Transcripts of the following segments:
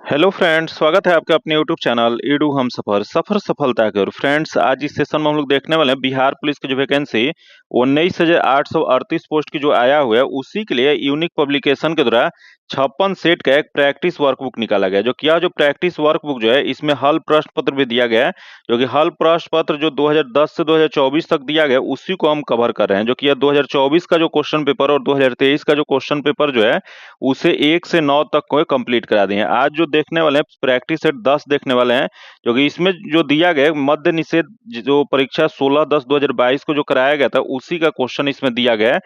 Hello friends, स्वागत है आपका अपने यूट्यूब चैनल ईडू हम सफर सफर सफलता की ओर। फ्रेंड्स, आज इस सेशन में हम लोग देखने वाले हैं बिहार पुलिस की जो वैकेंसी 19,838 पोस्ट की जो आया हुआ है, उसी के लिए यूनिक पब्लिकेशन के द्वारा 56 सेट का एक प्रैक्टिस वर्कबुक निकाला गया। जो किया जो प्रैक्टिस वर्कबुक जो है, इसमें हल प्रश्न पत्र भी दिया गया है। जो कि हल प्रश्न पत्र जो 2010 से 2024 तक दिया गया, उसी को हम कवर कर रहे हैं। जो कि 2024 का जो क्वेश्चन पेपर और 2023 का जो क्वेश्चन पेपर जो है, उसे 1 से 9 तक को कंप्लीट करा दिए हैं। आज जो देखने वाले हैं प्रैक्टिस सेट 10 देखने वाले हैं। जो कि इसमें जो दिया गया मद्य निषेध जो परीक्षा 16/10/2022 को जो कराया गया था, उसी का क्वेश्चन इसमें दिया गया है।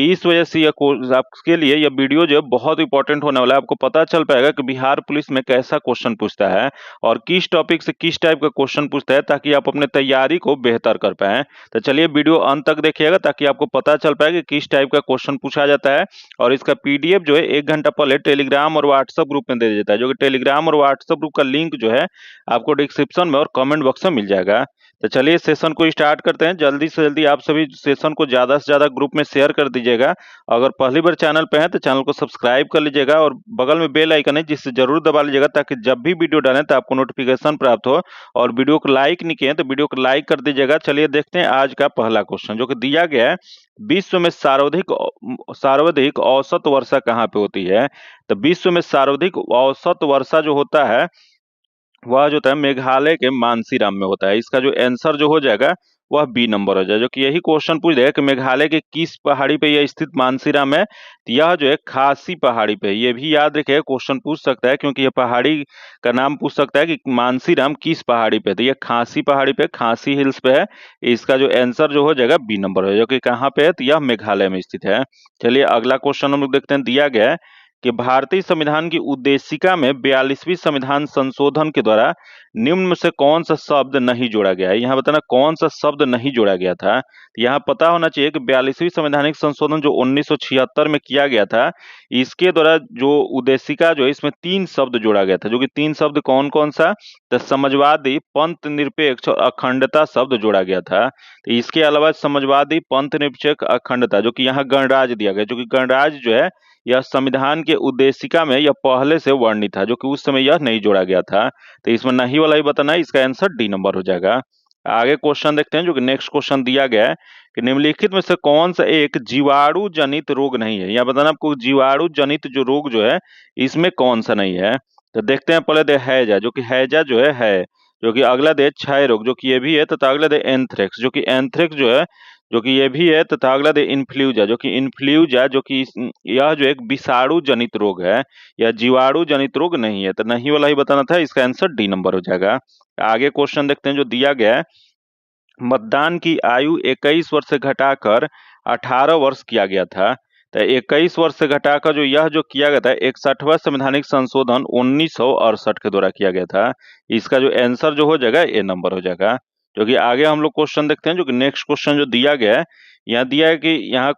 इस वजह से आपके लिए यह वीडियो जो है बहुत इंपॉर्टेंट होने वाला है। आपको पता चल पाएगा कि बिहार पुलिस में कैसा क्वेश्चन पूछता है और किस टॉपिक से किस टाइप का क्वेश्चन पूछता है, ताकि आप अपने तैयारी को बेहतर कर पाए। तो चलिए वीडियो अंत तक देखिएगा, ताकि आपको पता चल पाए कि किस टाइप का क्वेश्चन पूछा जाता है। और इसका पीडीएफ जो है 1 घंटा पहले टेलीग्राम और व्हाट्सएप ग्रुप में दे देता है। जो कि टेलीग्राम और व्हाट्सएप ग्रुप का लिंक जो है, आपको डिस्क्रिप्शन में और कमेंट बॉक्स में मिल जाएगा। तो चलिए सेशन को स्टार्ट करते हैं। जल्दी से जल्दी आप सभी सेशन को ज्यादा से ज्यादा ग्रुप में शेयर कर दीजिएगा। अगर पहली बार चैनल पे हैं तो चैनल को सब्सक्राइब कर लीजिएगा और बगल में बेल आइकन है, जिससे जरूर दबा लीजिएगा, ताकि जब भी वीडियो डालें तो आपको नोटिफिकेशन प्राप्त हो। और वीडियो को लाइक नहीं किए तो वीडियो को लाइक कर दीजिएगा। चलिए देखते हैं आज का पहला क्वेश्चन, जो कि दिया गया है, विश्व में सर्वाधिक औसत वर्षा कहाँ पे होती है। तो विश्व में सर्वाधिक औसत वर्षा जो होता है, वह जो होता है मेघालय के मानसीराम में होता है। इसका जो आंसर जो हो जाएगा, वह बी नंबर हो जाएगा। जो कि यही क्वेश्चन पूछ देगा कि मेघालय के किस पहाड़ी पे यह स्थित मानसीराम है। तो यह जो है खासी पहाड़ी पे है। ये भी याद रखिए, क्वेश्चन पूछ सकता है, क्योंकि यह पहाड़ी का नाम पूछ सकता है कि मानसीराम किस पहाड़ी पे है। तो यह खासी पहाड़ी पे, खासी हिल्स पे है। इसका जो आंसर जो हो जाएगा बी नंबर हो जाएगा। जो कि कहाँ पे है, तो यह मेघालय में स्थित है। चलिए अगला क्वेश्चन हम लोग देखते हैं। दिया गया है कि भारतीय संविधान की उद्देशिका में 42वीं संविधान संशोधन के द्वारा निम्न में से कौन सा शब्द नहीं जोड़ा गया है। यहाँ बताना कौन सा शब्द नहीं जोड़ा गया था। यहाँ पता होना चाहिए कि 42वीं संवैधानिक संशोधन जो 1976 में किया गया था, इसके द्वारा जो उद्देशिका जो है, इसमें 3 शब्द जोड़ा गया था। जो कि 3 शब्द कौन कौन सा, तो समाजवादी, पंथ निरपेक्ष और अखंडता शब्द जोड़ा गया था। तो इसके अलावा समाजवादी, पंथ निरपेक्ष, अखंडता, जो कि यहाँ गणराज्य दिया गया। जो कि गणराज्य जो है, यह संविधान के उद्देशिका में यह पहले से वर्णित था, जो कि उस समय यह नहीं जोड़ा गया था। तो इसमें नहीं वाला ही बताना है। इसका आंसर डी नंबर हो जाएगा। आगे क्वेश्चन देखते हैं। जो कि नेक्स्ट क्वेश्चन दिया गया है कि निम्नलिखित में से कौन सा एक जीवाणु जनित रोग नहीं है। यहाँ बताना आपको जीवाणु जनित जो रोग जो है, इसमें कौन सा नहीं है। तो देखते हैं। पहले दे हैजा, जो कि हैजा जो है। जो कि अगला दे क्षय रोग, जो कि ये भी है। तथा अगला दे एंथ्रेक्स, जो कि एंथ्रेक्स जो है, जो कि ये भी है। तथा अगला दे इन्फ्लुएंजा, जो कि इन्फ्लुएंजा, जो कि यह जो एक विषाणु जनित रोग है, या जीवाणु जनित रोग नहीं है। तो नहीं वाला ही बताना था। इसका आंसर डी नंबर हो जाएगा। आगे क्वेश्चन देखते हैं। जो दिया गया है, मतदान की आयु 21 वर्ष से घटाकर 18 वर्ष किया गया था। तो 21 वर्ष से घटाकर जो किया गया था, 61वां संवैधानिक संशोधन 1968 के द्वारा किया गया था। इसका जो आंसर जो हो जाएगा, ए नंबर हो जाएगा। जो कि आगे हम लोग क्वेश्चन देखते हैं। जो कि नेक्स्ट क्वेश्चन जो दिया गया है, यहाँ दिया है कि यहाँ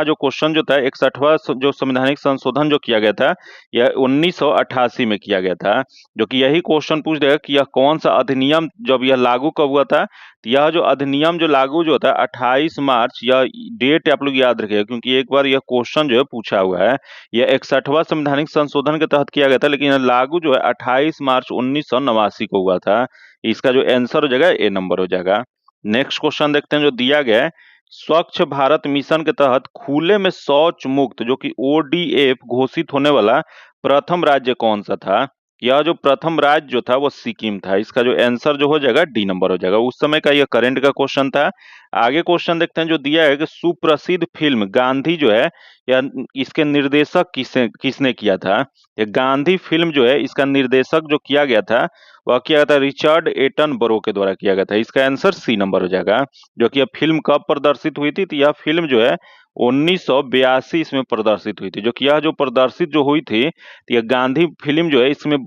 जो क्वेश्चन जो था, 61वां जो संवैधानिक संशोधन जो किया गया था, यह 1988 में किया गया था। जो कि यही क्वेश्चन पूछ देगा कि यह कौन सा अधिनियम जब यह लागू कब हुआ था। तो यह जो अधिनियम जो लागू जो होता है 28 मार्च, यह डेट आप लोग याद रखिएगा, क्योंकि एक बार यह क्वेश्चन जो है पूछा हुआ है। यह 61वां संवैधानिक संशोधन के तहत किया गया था, लेकिन यह लागू जो है 28 मार्च 1989 को हुआ था। इसका जो आंसर हो जाएगा, ए नंबर हो जाएगा। नेक्स्ट क्वेश्चन देखते हैं। जो दिया गया है, स्वच्छ भारत मिशन के तहत खुले में शौच मुक्त, जो कि ओडीएफ घोषित होने वाला प्रथम राज्य कौन सा था। यह जो प्रथम राज्य जो था, वो सिक्किम था। इसका जो आंसर जो हो जाएगा, डी नंबर हो जाएगा। उस समय का यह करंट का क्वेश्चन था। आगे क्वेश्चन देखते हैं। जो दिया है कि सुप्रसिद्ध फिल्म गांधी जो है, या इसके निर्देशक किसने किया था। ये गांधी फिल्म जो है, इसका निर्देशक जो किया गया था, वह किया गया था रिचर्ड एटन बरो के द्वारा किया गया था। इसका आंसर सी नंबर हो जाएगा। जो कि यह फिल्म कब प्रदर्शित हुई थी, तो यह फिल्म जो है 1982 इसमें प्रदर्शित हुई थी। जो कि यह जो प्रदर्शित जो हुई थी, तो यह गांधी फिल्म जो है, इसमें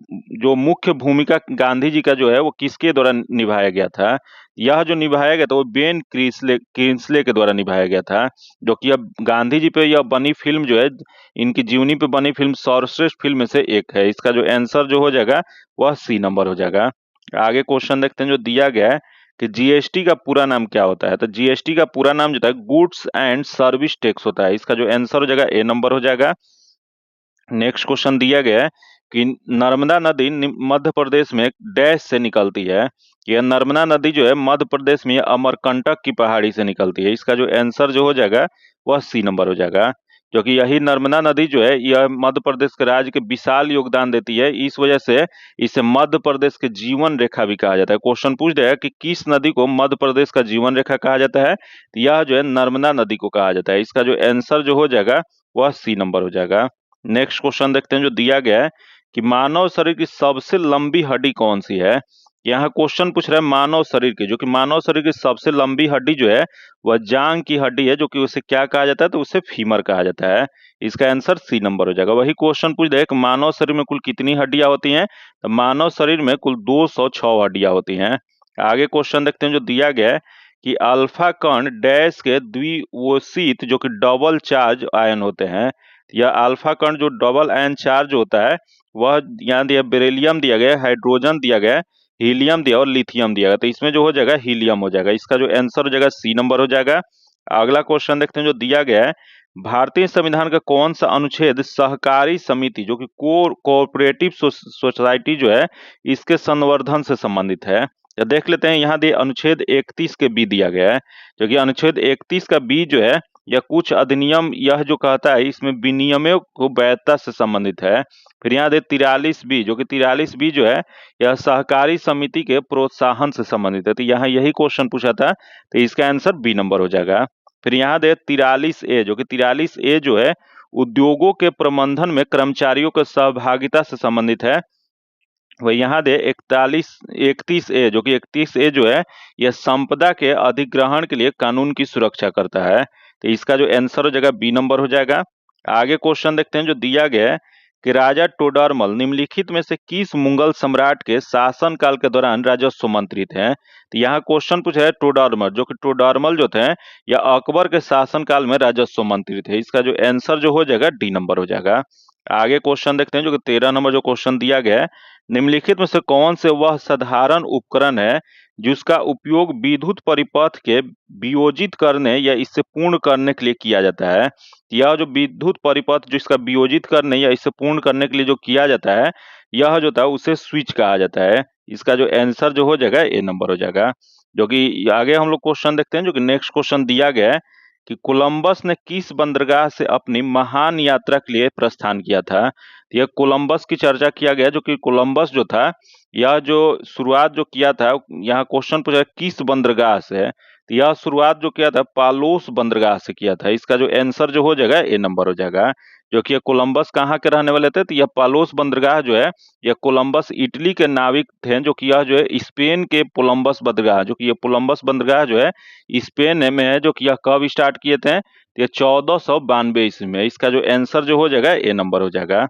जो मुख्य भूमिका गांधी जी का जो है, वो किसके द्वारा निभाया गया था। यह जो निभाया गया था, वो बेन क्रिंसले के द्वारा निभाया गया था। जो कि अब गांधी जी पे यह बनी फिल्म जो है, इनकी जीवनी पे बनी फिल्म सर्वश्रेष्ठ फिल्म में से एक है। इसका जो आंसर जो हो जाएगा, वह सी नंबर हो जाएगा। आगे क्वेश्चन देखते हैं। जो दिया गया है कि जीएसटी का पूरा नाम क्या होता है। तो जीएसटी का पूरा नाम जो है गुड्स एंड सर्विस टैक्स होता है। इसका जो आंसर हो जाएगा, ए नंबर हो जाएगा। नेक्स्ट क्वेश्चन दिया गया है कि नर्मदा नदी मध्य प्रदेश में डैश से निकलती है। यह नर्मदा नदी जो है मध्य प्रदेश में अमरकंटक की पहाड़ी से निकलती है। इसका जो आंसर जो हो जाएगा वह सी नंबर हो जाएगा, क्योंकि यही नर्मदा नदी जो है यह मध्य प्रदेश के राज्य के विशाल योगदान देती है। इस वजह से इसे मध्य प्रदेश के जीवन रेखा भी कहा जाता है। क्वेश्चन पूछ रहा है कि किस नदी को मध्य प्रदेश का जीवन रेखा कहा जाता है, तो यह जो है नर्मदा नदी को कहा जाता है। इसका जो आंसर जो हो जाएगा वह सी नंबर हो जाएगा। नेक्स्ट क्वेश्चन देखते हैं जो दिया गया है कि मानव शरीर की सबसे लंबी हड्डी कौन सी है। यहाँ क्वेश्चन पूछ रहा है मानव शरीर की, जो कि मानव शरीर की सबसे लंबी हड्डी जो है वह जांग की हड्डी है, जो कि उसे क्या कहा जाता है, तो उसे फीमर कहा जाता है। इसका आंसर सी नंबर हो जाएगा। वही क्वेश्चन पूछ रहा है कि मानव शरीर में कुल कितनी हड्डियां होती हैं, तो मानव शरीर में कुल 206 हड्डियां होती हैं। आगे क्वेश्चन देखते हैं जो दिया गया है कि अल्फा कण डैश के द्विओषित जो कि डबल चार्ज आयन होते हैं। यह अल्फा कण जो डबल आयन चार्ज होता है वह यहाँ दिया बेरिलियम दिया गया, हाइड्रोजन दिया गया, हीलियम दिया और लिथियम दिया गया। तो इसमें जो हो जाएगा हीलियम हो जाएगा। इसका जो आंसर हो जाएगा सी नंबर हो जाएगा। अगला क्वेश्चन देखते हैं जो दिया गया है भारतीय संविधान का कौन सा अनुच्छेद सहकारी समिति जो कि कोऑपरेटिव सोसाइटी जो है इसके संवर्धन से संबंधित है। तो देख लेते हैं, यहाँ दे अनुच्छेद 31 के बी दिया गया है, जो कि अनुच्छेद 31 का बी जो है या कुछ अधिनियम यह जो कहता है इसमें विनियमों को वैधता से संबंधित है। फिर यहाँ दे 43 बी, जो कि 43 बी जो है यह सहकारी समिति के प्रोत्साहन से संबंधित है। तो यहाँ यही क्वेश्चन पूछा था, तो इसका आंसर बी नंबर हो जाएगा। फिर यहाँ दे 43 ए, जो कि 43 ए जो है उद्योगों के प्रबंधन में कर्मचारियों की सहभागिता से संबंधित है। वही यहाँ दे 31 ए, जो कि 31 ए जो है यह संपदा के अधिग्रहण के लिए कानून की सुरक्षा करता है। तो इसका जो आंसर हो जाएगा बी नंबर हो जाएगा। आगे क्वेश्चन देखते हैं जो दिया गया है कि राजा टोडरमल निम्नलिखित में से किस मुगल सम्राट के शासन काल के दौरान राजस्व मंत्री थे। तो यहाँ क्वेश्चन पूछा है टोडरमल, जो कि टोडरमल जो थे या अकबर के शासन काल में राजस्व मंत्री थे। इसका जो आंसर जो हो जाएगा डी नंबर हो जाएगा। आगे क्वेश्चन देखते हैं जो कि 13 नंबर जो क्वेश्चन दिया गया है निम्नलिखित में से कौन से वह साधारण उपकरण है जिसका उपयोग विद्युत परिपथ के वियोजित करने या इससे पूर्ण करने के लिए किया जाता है। यह जो विद्युत परिपथ जिसका वियोजित करने या इससे पूर्ण करने के लिए जो किया जाता है यह जो था उसे स्विच कहा जाता है। इसका जो आंसर जो हो जाएगा ए नंबर हो जाएगा। जो कि आगे हम लोग क्वेश्चन देखते हैं जो कि नेक्स्ट क्वेश्चन दिया गया है कि कोलंबस ने किस बंदरगाह से अपनी महान यात्रा के लिए प्रस्थान किया था। यह कोलंबस की चर्चा किया गया, जो कि कोलंबस जो था यह जो शुरुआत जो किया था, यहाँ क्वेश्चन पूछा किस बंदरगाह से है, तो यह शुरुआत जो किया था पालोस बंदरगाह से किया था। इसका जो आंसर जो हो जाएगा ए नंबर हो जाएगा। जो कि कोलंबस कहाँ के रहने वाले थे, तो यह पालोस बंदरगाह जो है यह कोलंबस इटली के नाविक थे, जो कि यह जो है स्पेन के कोलंबस बंदरगाह, जो कि यह कोलंबस बंदरगाह जो है स्पेन में है, जो कि यह कब स्टार्ट किए थे, ये 1492 ईस्वी में। इसका जो आंसर जो हो जाएगा ए नंबर हो जाएगा।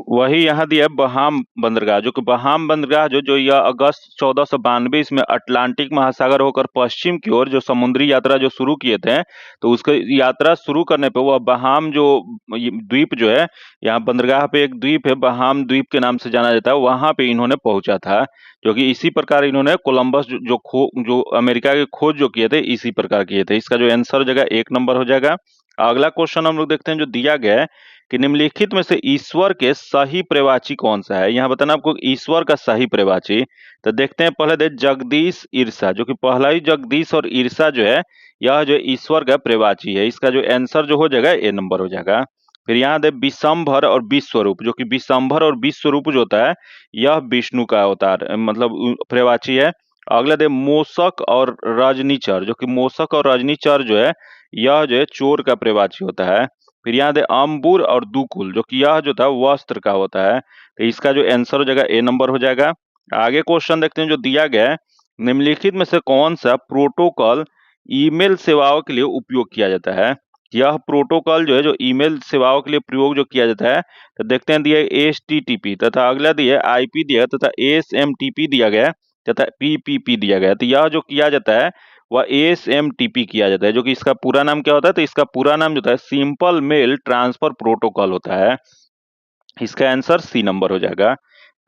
वही यहाँ दिया बहाम बंदरगाह, जो कि बहाम बंदरगाह जो यह अगस्त 1492 इसमें अटलांटिक महासागर होकर पश्चिम की ओर जो समुद्री यात्रा जो शुरू किए थे, तो उसके यात्रा शुरू करने पे वह बहाम जो द्वीप जो है, यहाँ बंदरगाह पे एक द्वीप है बहाम द्वीप के नाम से जाना जाता है, वहां पे इन्होंने पहुंचा था। जो कि इसी प्रकार इन्होंने कोलंबस जो अमेरिका के खोज जो किए थे इसी प्रकार किए थे। इसका जो आंसर हो जाएगा एक नंबर हो जाएगा। अगला क्वेश्चन हम लोग देखते हैं जो दिया गया है कि निम्नलिखित में से ईश्वर के सही प्रवाची कौन सा है। यहाँ बताना आपको ईश्वर का सही प्रवाची। तो देखते हैं पहले दे जगदीश ईर्षा, जो कि पहला ही जगदीश और ईर्षा जो है यह जो ईश्वर का प्रवाची है। इसका जो आंसर जो हो जाएगा ए नंबर हो जाएगा। फिर यहाँ दे विशंभर और विश्वरूप, जो कि विशंभर और विश्वरूप जो होता है यह विष्णु का अवतार मतलब प्रवाची है। अगला दे मोसक और रजनीचर, जो कि मोसक और रजनीचर जो है यह जो है चोर का प्रवाची होता है। फिर यहाँ दे अम्बुर और दुकुल, जो कि यह जो था वस्त्र का होता है। तो इसका जो आंसर हो जाएगा ए नंबर हो जाएगा। आगे क्वेश्चन देखते हैं जो दिया गया है निम्नलिखित में से कौन सा प्रोटोकॉल ईमेल सेवाओं के लिए उपयोग किया जाता है। यह प्रोटोकॉल जो है जो ईमेल सेवाओं के लिए प्रयोग जो किया जाता है, तो देखते हैं दिया HTTP तथा अगला दिया IP दिया तथा SMTP दिया गया तथा PPP दिया गया। तो यह जो किया जाता है वह ASMTP किया जाता है, जो कि इसका पूरा नाम क्या होता है, तो इसका पूरा नाम जो होता है सिंपल मेल ट्रांसफर प्रोटोकॉल होता है। इसका आंसर सी नंबर हो जाएगा।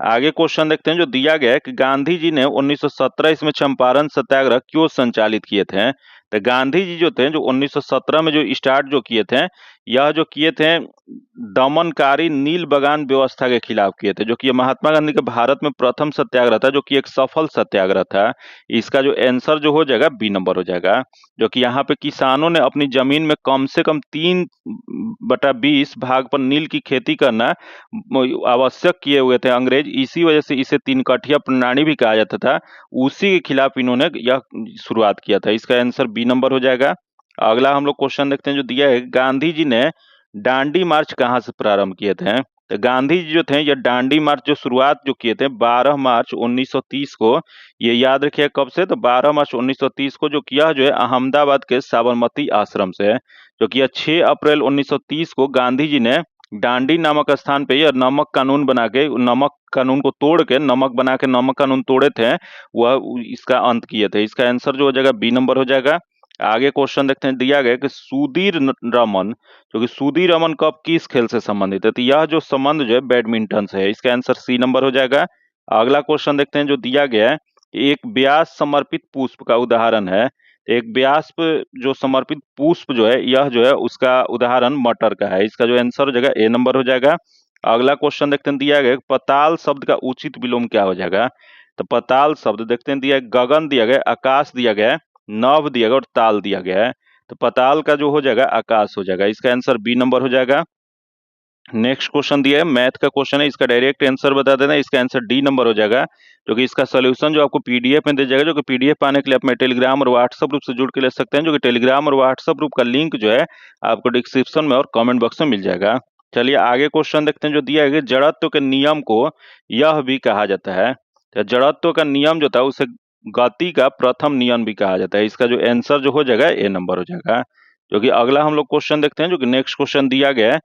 आगे क्वेश्चन देखते हैं जो दिया गया है कि गांधी जी ने 1917 इसमें चंपारण सत्याग्रह क्यों संचालित किए थे। तो गांधी जी जो थे जो 1917 में जो स्टार्ट जो किए थे यह जो किए थे दमनकारी नील बगान व्यवस्था के खिलाफ किए थे, जो कि महात्मा गांधी के भारत में प्रथम सत्याग्रह था, जो कि एक सफल सत्याग्रह था। इसका जो आंसर जो हो जाएगा बी नंबर हो जाएगा, जो कि यहाँ पे किसानों ने अपनी जमीन में कम से कम 3/20 भाग पर नील की खेती करना आवश्यक किए हुए थे अंग्रेज। इसी वजह से इसे तीन कठिया प्रणाली भी कहा जाता था। उसी के खिलाफ इन्होंने यह शुरुआत किया था। इसका आंसर बी नंबर हो जाएगा। अगला हम लोग क्वेश्चन देखते हैं जो दिया है, गांधी जी ने दांडी मार्च कहाँ से प्रारंभ किए थे? तो गांधी जी जो थे ये दांडी मार्च जो शुरुआत जो किए थे 12 मार्च 1930 को, ये याद रखिए कब से, तो 12 मार्च 1930 को जो किया जो है अहमदाबाद के साबरमती आश्रम से, जो किया 6 अप्रैल 1930 को गांधी जी ने दांडी नामक स्थान पे यह नमक कानून बना के, नमक कानून को तोड़ के, नमक बना के नमक कानून तोड़े थे, वह इसका अंत किए थे। इसका आंसर जो हो जाएगा बी नंबर हो जाएगा। आगे क्वेश्चन देखते हैं, दिया गया कि सुधीर रमन, जो कि सुधीर रमन कप किस खेल से संबंधित है? तो यह जो संबंध जो है बैडमिंटन से है। इसका आंसर सी नंबर हो जाएगा। अगला क्वेश्चन देखते हैं जो दिया गया है, एक व्यास समर्पित पुष्प का उदाहरण है। एक व्यास पे जो समर्पित पुष्प जो है, यह जो है उसका उदाहरण मटर का है। इसका जो आंसर हो जाएगा ए नंबर हो जाएगा। अगला क्वेश्चन देखते हैं, दिया गया पताल शब्द का उचित विलोम क्या हो जाएगा? तो पताल शब्द देखते हैं, दिया है गगन, दिया गया आकाश, दिया गया है नभ, दिया गया और ताल दिया गया है। तो पताल का जो हो जाएगा आकाश हो जाएगा। इसका आंसर बी नंबर हो जाएगा। नेक्स्ट क्वेश्चन दिया है, मैथ का क्वेश्चन है, इसका डायरेक्ट आंसर बता देना। इसका आंसर डी नंबर हो जाएगा, जो कि इसका सोल्यूशन जो आपको पीडीएफ में दे जाएगा, जो कि पीडीएफ पाने के लिए आप टेलीग्राम और व्हाट्सएप ग्रुप से जुड़ के ले सकते हैं, जो कि टेलीग्राम और व्हाट्सएप ग्रुप का लिंक जो है आपको डिस्क्रिप्शन में और कमेंट बॉक्स में मिल जाएगा। चलिए आगे क्वेश्चन देखते हैं जो दिया है कि जड़त्व के नियम को यह भी कहा जाता है। तो जड़त्व का नियम जो था उसे गति का प्रथम नियम भी कहा जाता है। इसका जो आंसर जो हो जाएगा ए नंबर हो जाएगा। जो कि अगला हम लोग क्वेश्चन देखते हैं, जो कि नेक्स्ट क्वेश्चन दिया गया है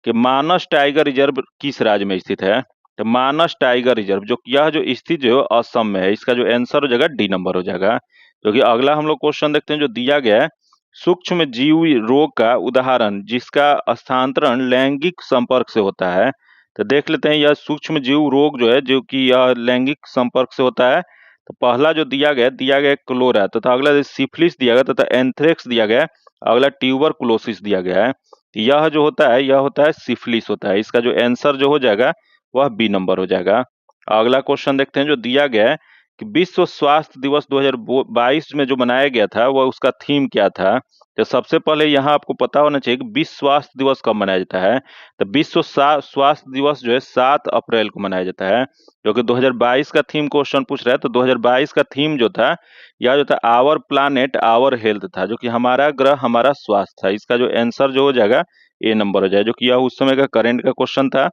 कि मानस टाइगर रिजर्व किस राज्य में स्थित है? तो मानस टाइगर रिजर्व जो यह जो स्थित जो असम में है। इसका जो आंसर हो जाएगा डी नंबर हो जाएगा। जो कि अगला हम लोग क्वेश्चन देखते हैं जो दिया गया है, सूक्ष्म जीव रोग का उदाहरण जिसका स्थानांतरण लैंगिक संपर्क से होता है। तो देख लेते हैं यह सूक्ष्म जीव रोग जो है, जो कि यह लैंगिक संपर्क से होता है। तो पहला जो दिया गया क्लोरा, तथा अगला सिफिलिस दिया गया, तथा एंथ्रेक्स दिया गया, अगला ट्यूबरकुलोसिस दिया गया है। यह जो होता है यह होता है सिफिलिस होता है। इसका जो आंसर जो हो जाएगा वह बी नंबर हो जाएगा। अगला क्वेश्चन देखते हैं जो दिया गया है कि विश्व स्वास्थ्य दिवस 2022 में जो मनाया गया था वह उसका थीम क्या था? तो सबसे पहले यहाँ आपको पता होना चाहिए कि विश्व स्वास्थ्य दिवस कब मनाया जाता है। तो विश्व स्वास्थ्य दिवस जो है 7 अप्रैल को मनाया जाता है। जो कि 2022 का थीम क्वेश्चन पूछ रहा है, तो 2022 का थीम जो था यह जो था आवर प्लानेट आवर हेल्थ था, जो कि हमारा ग्रह हमारा स्वास्थ्य था। इसका जो आंसर जो हो जाएगा ए नंबर हो जाएगा, जो कि यह उस समय का करंट का क्वेश्चन था।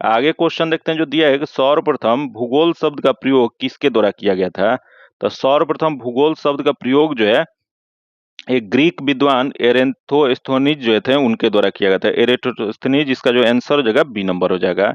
आगे क्वेश्चन देखते हैं जो दिया है कि सर्वप्रथम भूगोल शब्द का प्रयोग किसके द्वारा किया गया था? तो सर्वप्रथम भूगोल शब्द का प्रयोग जो है एक ग्रीक विद्वान एरेस्थोस्थनीज जो थे उनके द्वारा किया गया था, एरेस्थोस्थनीज। इसका जो आंसर हो जाएगा बी नंबर हो जाएगा।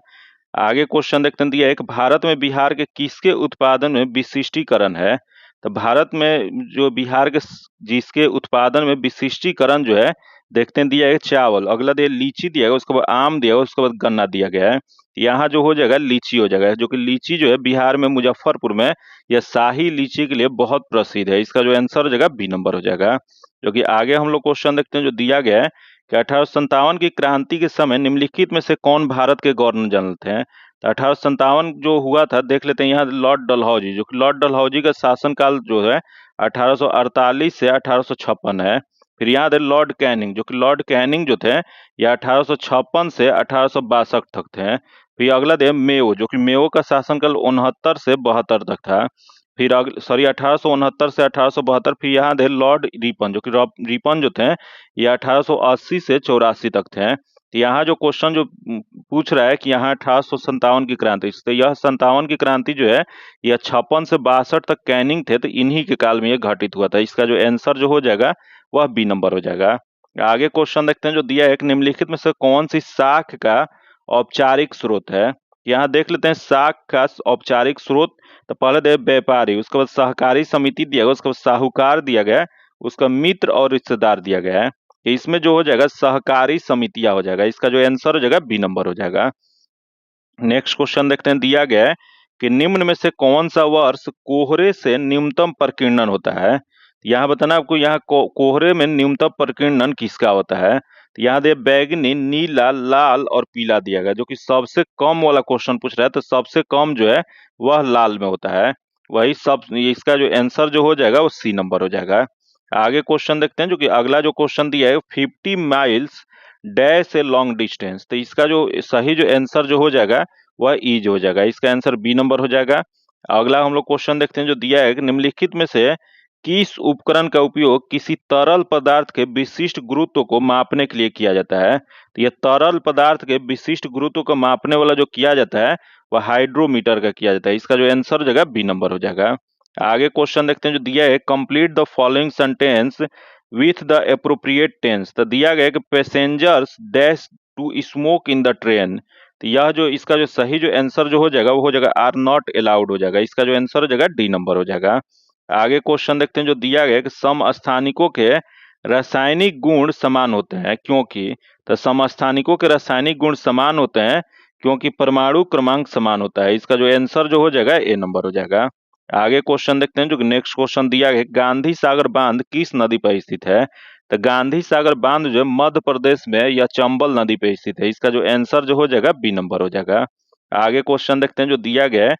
आगे क्वेश्चन देखते हैं, दिया है कि भारत में बिहार के किसके उत्पादन में विशिष्टीकरण है? तो भारत में जो बिहार के जिसके उत्पादन में विशिष्टीकरण जो है, देखते हैं दिया है चावल, अगला दिया लीची दिया गया, उसके बाद आम दिया गया, उसके बाद गन्ना दिया गया है। यहाँ जो हो जाएगा लीची हो जाएगा, जो कि लीची जो है बिहार में मुजफ्फरपुर में यह शाही लीची के लिए बहुत प्रसिद्ध है। इसका जो आंसर हो जाएगा बी नंबर हो जाएगा। जो कि आगे हम लोग क्वेश्चन देखते हैं जो दिया गया है कि 1857 की क्रांति के समय निम्नलिखित में से कौन भारत के गवर्नर जनरल थे? तो 1857 जो हुआ था, देख लेते हैं यहाँ लॉर्ड डलहौजी, जो कि लॉर्ड डलहौजी का शासनकाल जो है 1848 से 1856 है। फिर यहाँ थे लॉर्ड कैनिंग, जो कि लॉर्ड कैनिंग जो थे ये 1856 से 1862 तक थे। फिर अगला थे मेयो, जो कि मेयो का शासनकाल 69 से 72 तक था। फिर 1869 से 1872। फिर यहाँ थे लॉर्ड रिपन, जो कि रिपन जो थे ये 1880 से 84 तक थे। तो यहाँ जो क्वेश्चन जो पूछ रहा है कि यहाँ 1857 की क्रांति, तो यह 57 की क्रांति जो है यह 56 से 62 तक कैनिंग थे, तो इन्हीं के काल में यह घटित हुआ था। इसका जो आंसर जो हो जाएगा वह बी नंबर हो जाएगा। आगे क्वेश्चन देखते हैं जो दिया है कि निम्नलिखित में से कौन सी शाख का औपचारिक स्रोत है? यहाँ देख लेते हैं शाख का औपचारिक स्रोत। तो पहले दे व्यापारी, उसके बाद सहकारी समिति दिया गया, उसके बाद साहूकार दिया गया, उसका मित्र और रिश्तेदार दिया गया है। इसमें जो हो जाएगा सहकारी समितियां हो जाएगा। इसका जो आंसर हो जाएगा बी नंबर हो जाएगा। नेक्स्ट क्वेश्चन देखते हैं, दिया गया है कि निम्न में से कौन सा वर्ष कोहरे से न्यूनतम प्रकीर्णन होता है? यहाँ बताना आपको, यहाँ कोहरे में न्यूनतम प्रकीर्णन किसका होता है? तो यहाँ दे बैगनी, नीला, लाल और पीला दिया गया, जो कि सबसे कम वाला क्वेश्चन पूछ रहा है, तो सबसे कम जो है वह लाल में होता है। वही सब इसका जो आंसर जो हो जाएगा वो सी नंबर हो जाएगा। आगे क्वेश्चन देखते हैं, जो कि अगला जो क्वेश्चन दिया है 50 miles dash a long distance, तो इसका जो सही जो आंसर जो हो जाएगा वह ईज हो जाएगा, इसका आंसर बी नंबर हो जाएगा। अगला हम लोग क्वेश्चन देखते हैं, जो दिया है कि निम्नलिखित में से किस उपकरण का उपयोग किसी तरल पदार्थ के विशिष्ट गुरुत्व को मापने के लिए किया जाता है। तो यह तरल पदार्थ के विशिष्ट गुरुत्व को मापने वाला जो किया जाता है वह हाइड्रोमीटर का किया जाता है, इसका जो आंसर हो जाएगा बी नंबर हो जाएगा। आगे क्वेश्चन देखते हैं, जो दिया है complete the following sentence with the appropriate tense, तो दिया गया कि passengers dash to smoke in the train, तो यह जो इसका जो सही जो आंसर जो हो जाएगा वो हो जाएगा आर नॉट अलाउड हो जाएगा, इसका जो आंसर हो जाएगा डी नंबर हो जाएगा। आगे क्वेश्चन देखते हैं, जो दिया गया कि समस्थानिकों के रासायनिक गुण समान होते हैं क्योंकि, तो समस्थानिकों के रासायनिक गुण समान होते हैं क्योंकि परमाणु क्रमांक समान होता है, इसका जो आंसर जो हो जाएगा ए नंबर हो जाएगा। आगे क्वेश्चन देखते हैं, जो नेक्स्ट क्वेश्चन दिया गया गांधी सागर बांध किस नदी पर स्थित है, तो गांधी सागर बांध जो मध्य प्रदेश में या चंबल नदी पे स्थित है, इसका जो आंसर जो हो जाएगा बी नंबर हो जाएगा। आगे क्वेश्चन देखते हैं, जो दिया गया है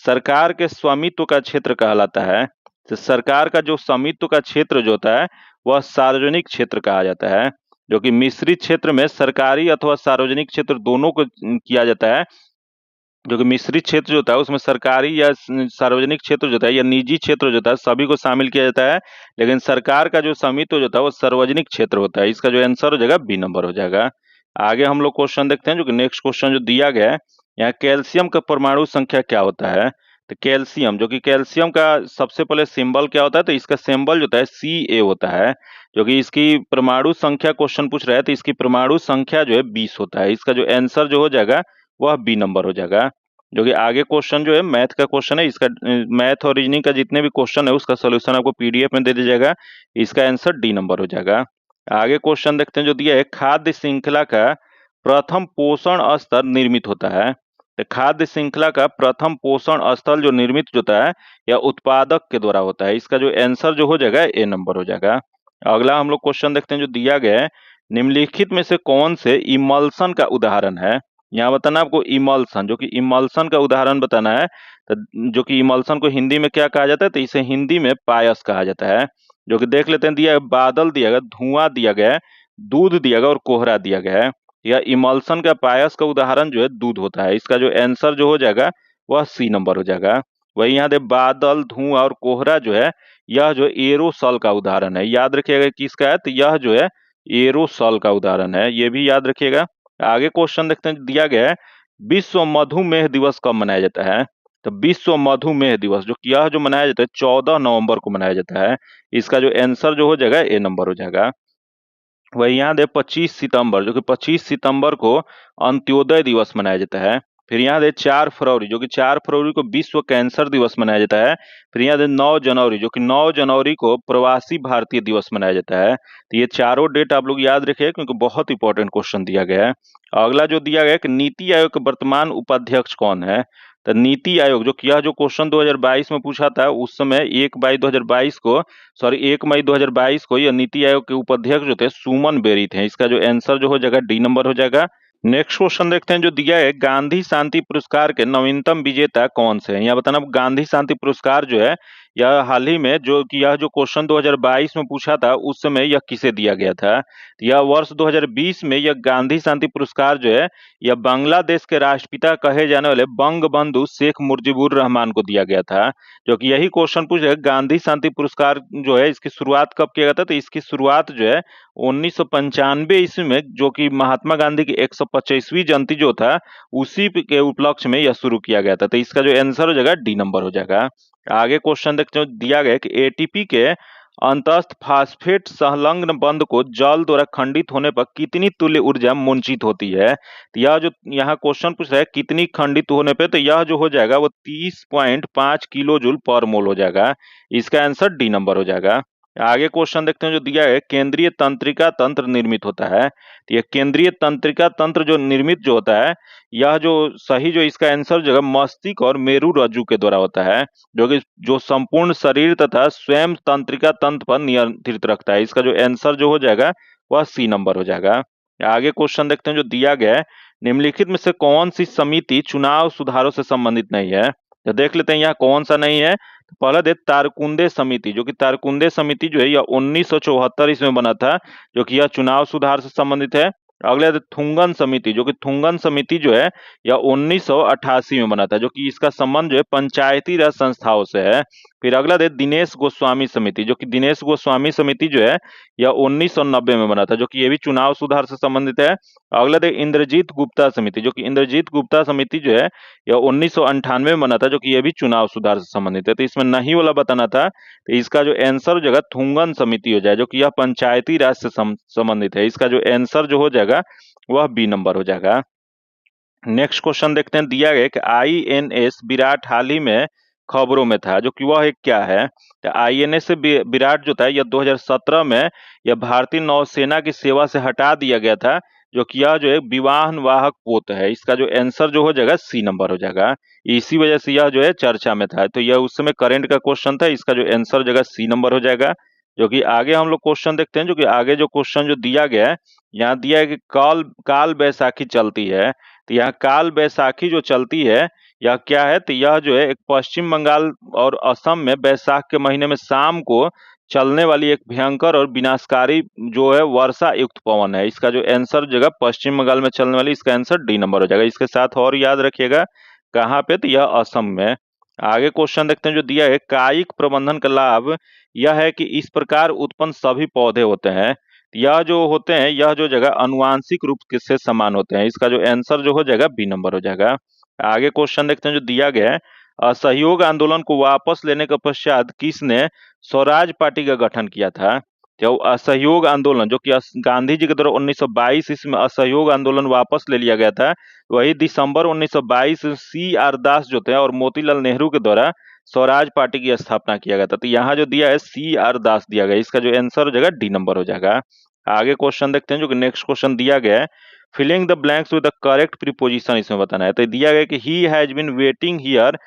सरकार के स्वामित्व का क्षेत्र कहलाता है, तो सरकार का जो स्वामित्व का क्षेत्र जो होता है वह सार्वजनिक क्षेत्र कहा जाता है, जो कि मिश्रित क्षेत्र में सरकारी अथवा सार्वजनिक क्षेत्र दोनों को किया जाता है, जो कि मिश्रित क्षेत्र जो होता है उसमें सरकारी या सार्वजनिक क्षेत्र जो होता है या निजी क्षेत्र जो होता है सभी को शामिल किया जाता है, लेकिन सरकार का जो स्वामित्व जो होता है वो सार्वजनिक क्षेत्र होता है, इसका जो आंसर हो जाएगा बी नंबर हो जाएगा। आगे हम लोग क्वेश्चन देखते हैं, जो कि नेक्स्ट क्वेश्चन जो दिया गया है यहाँ कैल्शियम का परमाणु संख्या क्या होता है, तो कैल्शियम जो कि कैल्शियम का सबसे पहले सिंबल क्या होता है, तो इसका सिंबल जो होता है Ca होता है, जो कि इसकी परमाणु संख्या क्वेश्चन पूछ रहा है, तो इसकी परमाणु संख्या जो है 20 होता है, इसका जो आंसर जो हो जाएगा वह बी नंबर हो जाएगा। जो कि आगे क्वेश्चन जो है मैथ का क्वेश्चन है, इसका मैथ और रीजनिंग का जितने भी क्वेश्चन है उसका सोल्यूशन आपको पीडीएफ में दे दिया जाएगा, इसका आंसर डी नंबर हो जाएगा। आगे क्वेश्चन देखते हैं, जो दिया है खाद्य श्रृंखला का प्रथम पोषण स्तर निर्मित होता है, तो खाद्य श्रृंखला का प्रथम पोषण स्तर जो निर्मित होता है या उत्पादक के द्वारा होता है, इसका जो आंसर जो हो जाएगा ए नंबर हो जाएगा। अगला हम लोग क्वेश्चन देखते हैं, जो दिया गया है निम्नलिखित में से कौन से इमल्सन का उदाहरण है, यहाँ बताना आपको इमल्सन, जो कि इमल्सन का उदाहरण बताना है, तो जो कि इमल्सन को हिंदी में क्या कहा जाता है, तो इसे हिंदी में पायस कहा जाता है। जो कि देख लेते हैं, दिया है बादल दिया गया, धुआं दिया गया है, दूध दिया गया और कोहरा दिया गया है, या इमल्सन का पायस का उदाहरण जो है दूध होता है, इसका जो आंसर जो हो जाएगा वह सी नंबर हो जाएगा। वही यहाँ दे बादल, धुआं और कोहरा जो है यह जो एरोसॉल का उदाहरण है, याद रखिएगा किसका है, तो यह जो है एरोसॉल का उदाहरण है, ये भी याद रखिएगा। आगे क्वेश्चन देखते हैं, दिया गया है विश्व मधुमेह दिवस कब मनाया जाता है, तो विश्व मधुमेह दिवस जो कि यह जो मनाया जाता है 14 नवंबर को मनाया जाता है, इसका जो आंसर जो हो जाएगा ए नंबर हो जाएगा। वही यहाँ दे 25 सितंबर, जो कि 25 सितंबर को अंत्योदय दिवस मनाया जाता है। फिर यहाँ दे 4 फरवरी, जो कि 4 फरवरी को विश्व कैंसर दिवस मनाया जाता है। फिर यहाँ दे 9 जनवरी, जो कि 9 जनवरी को प्रवासी भारतीय दिवस मनाया जाता है। तो ये चारों डेट आप लोग याद रखिए क्योंकि बहुत इंपॉर्टेंट क्वेश्चन दिया गया है। अगला जो दिया गया है कि नीति आयोग के वर्तमान उपाध्यक्ष कौन है, तो नीति आयोग जो कि यह जो क्वेश्चन 2022 में पूछा था उस समय 1 मई 2022 को यह नीति आयोग के उपाध्यक्ष जो थे सुमन बेरी थे, इसका जो आंसर जो हो जाएगा डी नंबर हो जाएगा। नेक्स्ट क्वेश्चन देखते हैं, जो दिया है गांधी शांति पुरस्कार के नवीनतम विजेता कौन से हैं, यहाँ बताना गांधी शांति पुरस्कार जो है यह हाल ही में जो कि यह जो क्वेश्चन 2022 में पूछा था उस समय यह किसे दिया गया था, यह वर्ष 2020 में यह गांधी शांति पुरस्कार जो है यह बांग्लादेश के राष्ट्रपिता कहे जाने वाले बंगबंधु शेख मुजीबुर रहमान को दिया गया था। जो कि यही क्वेश्चन पूछा गांधी शांति पुरस्कार जो है इसकी शुरुआत कब किया गया था, तो इसकी शुरुआत जो है 1995 ईस्वी में, जो कि महात्मा गांधी की 125वीं जयंती जो था उसी के उपलक्ष्य में यह शुरू किया गया था, तो इसका जो आंसर हो जाएगा डी नंबर हो जाएगा। आगे क्वेश्चन देखते हैं, दिया गया कि एटीपी के अंतस्थ फास्फेट संलग्न बंध को जल द्वारा खंडित होने पर कितनी तुल्य ऊर्जा मुंचित होती है, तो यह जो यहाँ क्वेश्चन पूछ रहा है कितनी खंडित होने पे, तो यह जो हो जाएगा वो 30.5 किलो जूल पर मोल हो जाएगा, इसका आंसर डी नंबर हो जाएगा। आगे क्वेश्चन देखते हैं, जो दिया है केंद्रीय तंत्रिका तंत्र निर्मित होता है, तो यह केंद्रीय तंत्रिका तंत्र जो निर्मित जो होता है यह जो सही जो इसका आंसर जो है मस्तिष्क और मेरु रज्जु के द्वारा होता है, जो कि जो संपूर्ण शरीर तथा स्वयं तंत्रिका तंत्र पर नियंत्रित रखता है, इसका जो आंसर जो हो जाएगा वह सी नंबर हो जाएगा। आगे क्वेश्चन देखते हैं जो दिया गया है, निम्नलिखित में से कौन सी समिति चुनाव सुधारों से संबंधित नहीं है। तो देख लेते हैं यहाँ कौन सा नहीं है। तो पहला दे तारकुंदे समिति, जो कि तारकुंदे समिति जो है यह 1974 ईस्वी में बना था, जो कि यह चुनाव सुधार से संबंधित है। अगला दे थुंगन समिति, जो कि थुंगन समिति जो है यह 1988 में बना था, जो कि इसका संबंध जो है पंचायती राज संस्थाओं से है। फिर अगला दे दिनेश गोस्वामी समिति, जो कि दिनेश गोस्वामी समिति जो है यह 1990 में बना था, जो कि ये भी चुनाव सुधार से संबंधित है। अगला दे इंद्रजीत गुप्ता समिति, जो कि इंद्रजीत गुप्ता समिति जो है यह 1998 में बना था, जो कि ये भी चुनाव सुधार से संबंधित है। तो इसमें नहीं वाला बताना था, तो इसका जो आंसर हो जाएगा थुंगन समिति हो जाए, जो कि यह पंचायती राज से संबंधित है। इसका जो आंसर जो हो जाएगा वह बी नंबर हो जाएगा। नेक्स्ट क्वेश्चन देखते हैं, दिया गया कि INS विराट हाल ही में खबरों में था, जो कि वह एक क्या है। तो INS से विराट जो था यह 2017 में यह भारतीय नौसेना की सेवा से हटा दिया गया था, जो कि यह जो है विमान वाहक पोत है। इसका जो आंसर जो हो जाएगा सी नंबर हो जाएगा। इसी वजह से यह जो है चर्चा में था, तो यह उस समय करंट का क्वेश्चन था। इसका जो आंसर हो जाएगा सी नंबर हो जाएगा। जो कि आगे हम लोग क्वेश्चन देखते हैं, जो कि आगे जो क्वेश्चन जो दिया गया है, यहाँ दिया है कि काल बैसाखी चलती है। तो यहाँ काल बैसाखी जो चलती है यह क्या है, तो यह जो है एक पश्चिम बंगाल और असम में बैसाख के महीने में शाम को चलने वाली एक भयंकर और विनाशकारी जो है वर्षा युक्त पवन है। इसका जो आंसर जगह पश्चिम बंगाल में चलने वाली, इसका आंसर डी नंबर हो जाएगा। इसके साथ और याद रखिएगा कहाँ पे, तो यह असम में। आगे क्वेश्चन देखते हैं जो दिया है, कायिक प्रबंधन का लाभ यह है कि इस प्रकार उत्पन्न सभी पौधे होते हैं। यह जो होते हैं यह जो जगह अनुवांशिक रूप से समान होते हैं। इसका जो आंसर जो हो जाएगा बी नंबर हो जाएगा। आगे क्वेश्चन देखते हैं जो दिया गया है, असहयोग आंदोलन को वापस लेने के पश्चात किसने स्वराज पार्टी का गठन किया था। जो असहयोग आंदोलन जो कि गांधी जी के द्वारा 1922 ईस्वी में असहयोग आंदोलन वापस ले लिया गया था, वही दिसंबर 1922 CR दास जो थे और मोतीलाल नेहरू के द्वारा स्वराज पार्टी की स्थापना किया गया था। तो यहाँ जो दिया है CR दास दिया गया, इसका जो आंसर हो जाएगा डी नंबर हो जाएगा। आगे क्वेश्चन देखते हैं जो कि नेक्स्ट क्वेश्चन दिया गया है, filling the blanks with the correct preposition इसमें बताना है। तो दिया गया कि he has been waiting here